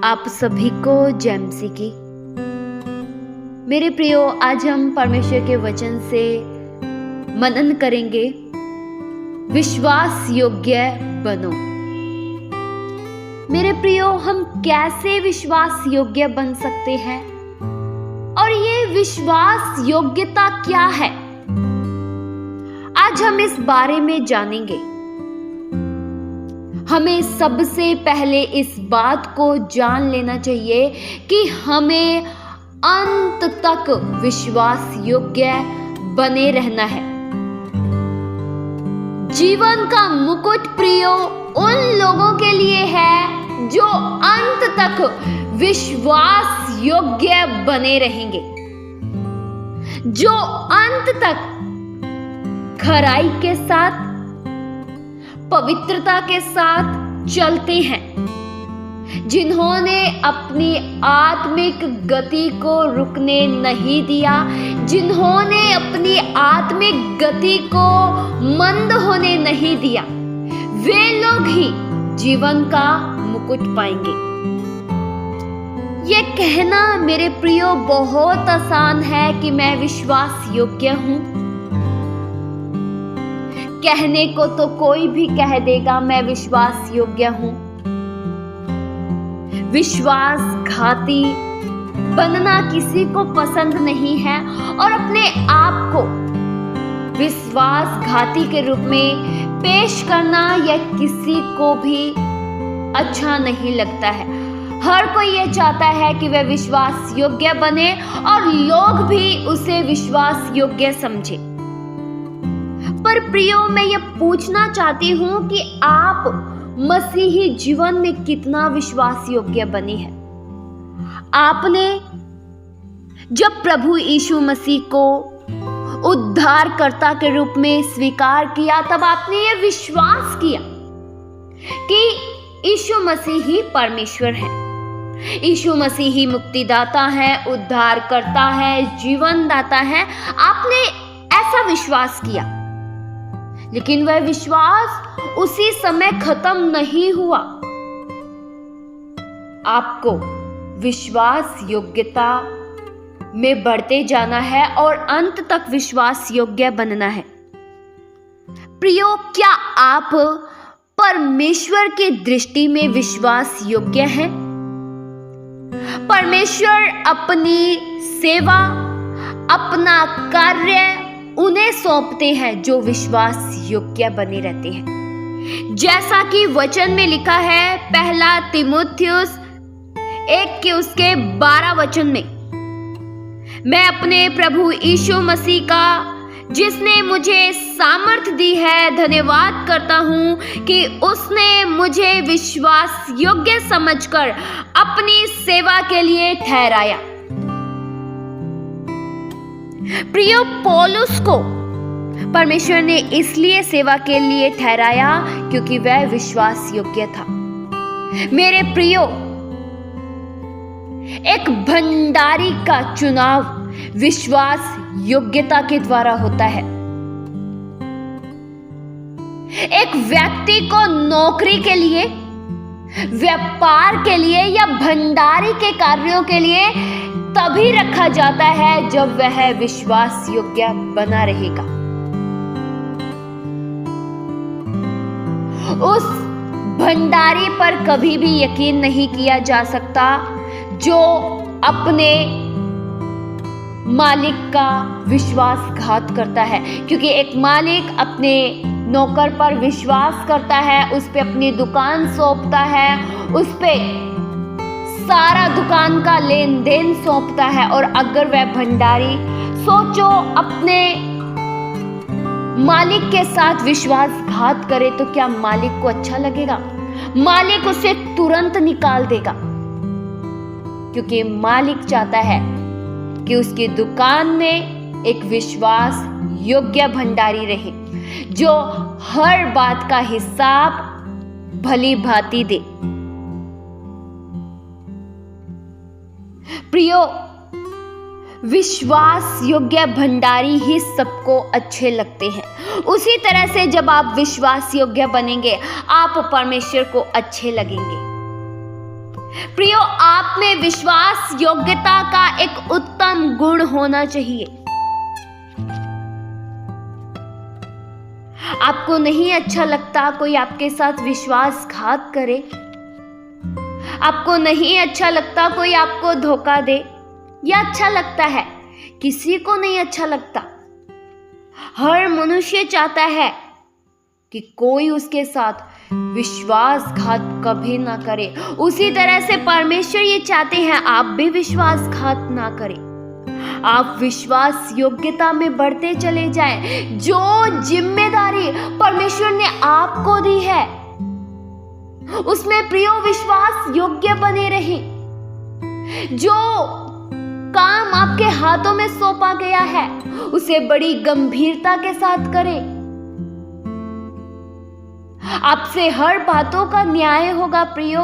आप सभी को जय मसीह की। मेरे प्रियो, आज हम परमेश्वर के वचन से मनन करेंगे। विश्वास योग्य बनो। मेरे प्रियो, हम कैसे विश्वास योग्य बन सकते हैं और ये विश्वास योग्यता क्या है, आज हम इस बारे में जानेंगे। हमें सबसे पहले इस बात को जान लेना चाहिए कि हमें अंत तक विश्वास योग्य बने रहना है। जीवन का मुकुट प्रियो उन लोगों के लिए है जो अंत तक विश्वास योग्य बने रहेंगे, जो अंत तक खराई के साथ, पवित्रता के साथ चलते हैं, जिन्होंने अपनी आत्मिक गति को रुकने नहीं दिया, जिन्होंने अपनी आत्मिक गति को मंद होने नहीं दिया, वे लोग ही जीवन का मुकुट पाएंगे। ये कहना मेरे प्रियो बहुत आसान है कि मैं विश्वास योग्य हूं। कहने को तो कोई भी कह देगा मैं विश्वास योग्य हूं। विश्वासघाती बनना किसी को पसंद नहीं है और अपने आप को विश्वासघाती के रूप में पेश करना यह किसी को भी अच्छा नहीं लगता है। हर कोई ये चाहता है कि वह विश्वास योग्य बने और लोग भी उसे विश्वास योग्य समझे। पर प्रियो, मैं ये पूछना चाहती हूं कि आप मसीही जीवन में कितना विश्वास योग्य बने हैं। आपने जब प्रभु यीशु मसीह को उद्धारकर्ता के रूप में स्वीकार किया, तब आपने ये विश्वास किया कि यीशु मसीह ही परमेश्वर है, यीशु मसीह ही मुक्तिदाता है, उद्धारकर्ता है, जीवन दाता है। आपने ऐसा विश्वास किया, लेकिन वह विश्वास उसी समय खत्म नहीं हुआ। आपको विश्वास योग्यता में बढ़ते जाना है और अंत तक विश्वास योग्य बनना है। प्रियो, क्या आप परमेश्वर की दृष्टि में विश्वास योग्य हैं? परमेश्वर अपनी सेवा, अपना कार्य उन्हें सौंपते हैं जो विश्वास योग्य बने रहते हैं। जैसा कि वचन में लिखा है, पहला तीमुथियुस 1 के उसके 12 वचन में, मैं अपने प्रभु यीशु मसीह का, जिसने मुझे सामर्थ दी है, धन्यवाद करता हूं कि उसने मुझे विश्वास योग्य समझकर अपनी सेवा के लिए ठहराया। प्रियो, पौलुस को परमेश्वर ने इसलिए सेवा के लिए ठहराया क्योंकि वह विश्वास योग्य था। मेरे प्रियो, एक भंडारी का चुनाव विश्वास योग्यता के द्वारा होता है। एक व्यक्ति को नौकरी के लिए, व्यापार के लिए या भंडारी के कार्यों के लिए तभी रखा जाता है जब वह विश्वास योग्य बना रहेगा। उस भंडारी पर कभी भी यकीन नहीं किया जा सकता जो अपने मालिक का विश्वासघात करता है, क्योंकि एक मालिक अपने नौकर पर विश्वास करता है, उस पे अपनी दुकान सौंपता है, उस पे सारा दुकान का लेन देन सौंपता है। और अगर वह भंडारी, सोचो, अपने मालिक के साथ विश्वासघात करे तो क्या मालिक को अच्छा लगेगा? मालिक उसे तुरंत निकाल देगा, क्योंकि मालिक चाहता है कि उसकी दुकान में एक विश्वास योग्य भंडारी रहे, जो हर बात का हिसाब भली भांति दे। प्रियो, विश्वास योग्य भंडारी ही सबको अच्छे लगते हैं। उसी तरह से जब आप विश्वास योग्य बनेंगे, आप परमेश्वर को अच्छे लगेंगे। प्रियो, आप में विश्वास योग्यता का एक उत्तम गुण होना चाहिए। आपको नहीं अच्छा लगता कोई आपके साथ विश्वासघात करे, आपको नहीं अच्छा लगता कोई आपको धोखा दे, या अच्छा लगता है? किसी को नहीं अच्छा लगता। हर मनुष्य चाहता है कि कोई उसके साथ विश्वासघात कभी ना करे। उसी तरह से परमेश्वर ये चाहते हैं आप भी विश्वासघात ना करें, आप विश्वास योग्यता में बढ़ते चले जाएं। जो जिम्मेदारी परमेश्वर ने आपको दी है उसमें प्रियो विश्वास योग्य बने रहें। जो काम आपके हाथों में सौंपा गया है उसे बड़ी गंभीरता के साथ करें। आपसे हर बातों का न्याय होगा प्रियो,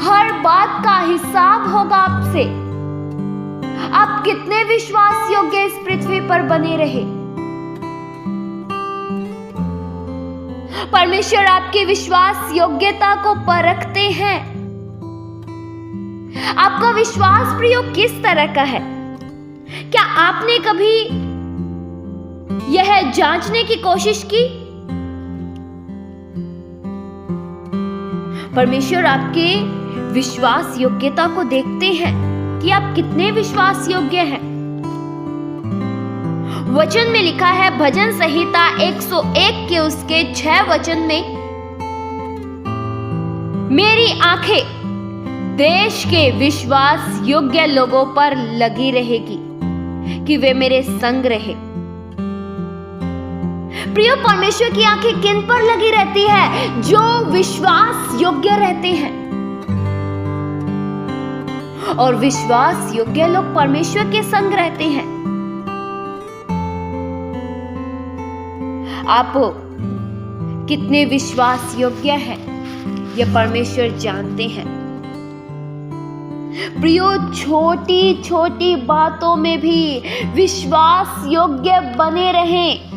हर बात का हिसाब होगा आपसे। आप कितने विश्वास योग्य इस पृथ्वी पर बने रहे। परमेश्वर आपकी विश्वास योग्यता को परखते हैं। आपका विश्वास प्रियो किस तरह का है? क्या आपने कभी यह जांचने की कोशिश की? परमेश्वर आपके विश्वास योग्यता को देखते हैं कि आप कितने विश्वास योग्य हैं। वचन में लिखा है, भजन संहिता 101 के उसके 6 वचन में, मेरी आंखें देश के विश्वास योग्य लोगों पर लगी रहेगी कि वे मेरे संग रहे। प्रिय, परमेश्वर की आंखें किन पर लगी रहती है? जो विश्वास योग्य रहते हैं। और विश्वास योग्य लोग परमेश्वर के संग रहते हैं। आप कितने विश्वास योग्य हैं यह परमेश्वर जानते हैं। प्रियो, छोटी छोटी बातों में भी विश्वास योग्य बने रहें।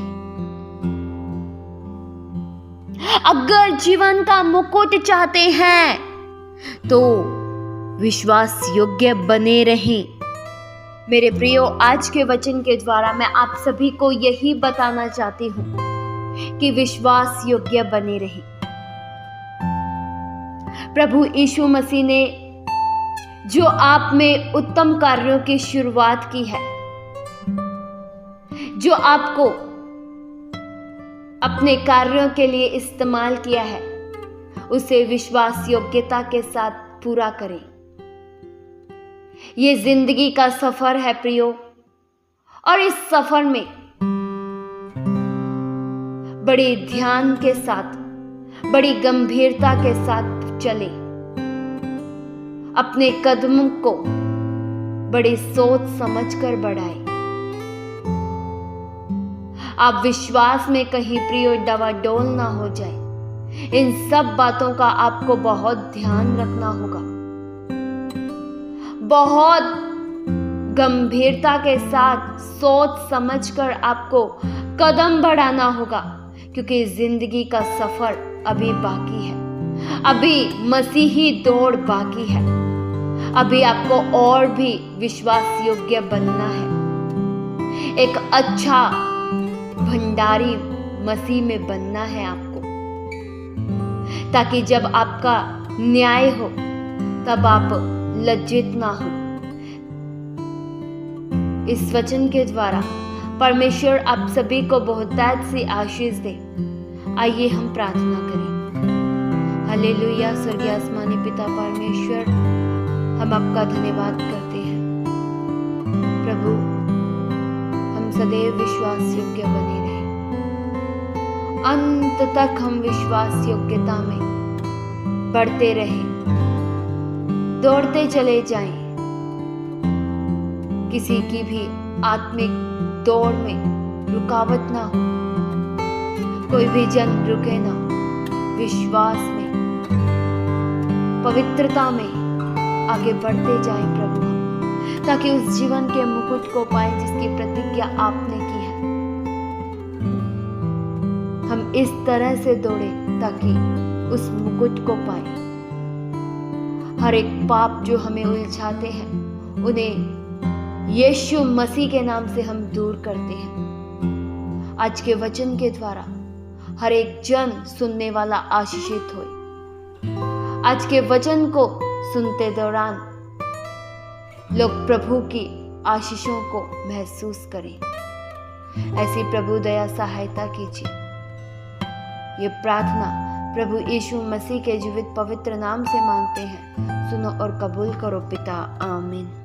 अगर जीवन का मुकुट चाहते हैं तो विश्वास योग्य बने रहें। मेरे प्रियो, आज के वचन के द्वारा मैं आप सभी को यही बताना चाहती हूं कि विश्वास योग्य बने रहें। प्रभु यीशु मसीह ने जो आप में उत्तम कार्यों की शुरुआत की है, जो आपको अपने कार्यों के लिए इस्तेमाल किया है, उसे विश्वास योग्यता के साथ पूरा करें। ये जिंदगी का सफर है प्रियो, और इस सफर में बड़े ध्यान के साथ, बड़ी गंभीरता के साथ चले। अपने कदमों को बड़ी सोच समझकर बढ़ाए। आप विश्वास में कहीं प्रियो डवाडोल ना हो जाए। इन सब बातों का आपको बहुत ध्यान रखना होगा, बहुत गंभीरता के साथ सोच समझकर आपको कदम बढ़ाना होगा, क्योंकि जिंदगी का सफर अभी बाकी है, अभी मसीही दौड़ बाकी है, अभी आपको और भी विश्वास योग्य बनना है। एक अच्छा भंडारी मसीह में बनना है आपको, ताकि जब आपका न्याय हो तब आप लज्जित ना हो। इस वचन के द्वारा परमेश्वर आप सभी को बहुतायत से आशीष दे। आइए हम प्रार्थना करें। हालेलुया। स्वर्गीय आसमानी पिता परमेश्वर, हम आपका धन्यवाद करते हैं। प्रभु, हम सदैव विश्वास योग्य बने रहे, अंत तक हम विश्वास योग्यता में बढ़ते रहे, दौड़ते चले जाएं। किसी की भी आत्मिक दौड़ में रुकावट ना हो, कोई भी जन रुके ना। विश्वास में, पवित्रता में आगे बढ़ते जाएं प्रभु, ताकि उस जीवन के मुकुट को पाएं जिसकी प्रतिज्ञा आपने की है। हम इस तरह से दौड़े ताकि उस मुकुट को पाए। हर एक पाप जो हमें उलझाते हैं उन्हें यीशु मसीह के नाम से हम दूर करते हैं। आज के वचन के द्वारा हर एक जन सुनने वाला आशीषित होए। आज के वचन को सुनते दौरान लोग प्रभु की आशीषों को महसूस करें। ऐसी प्रभु दया सहायता कीजिए। ये प्रार्थना प्रभु यीशु मसीह के जीवित पवित्र नाम से मांगते हैं। सुनो और कबूल करो पिता, आमीन।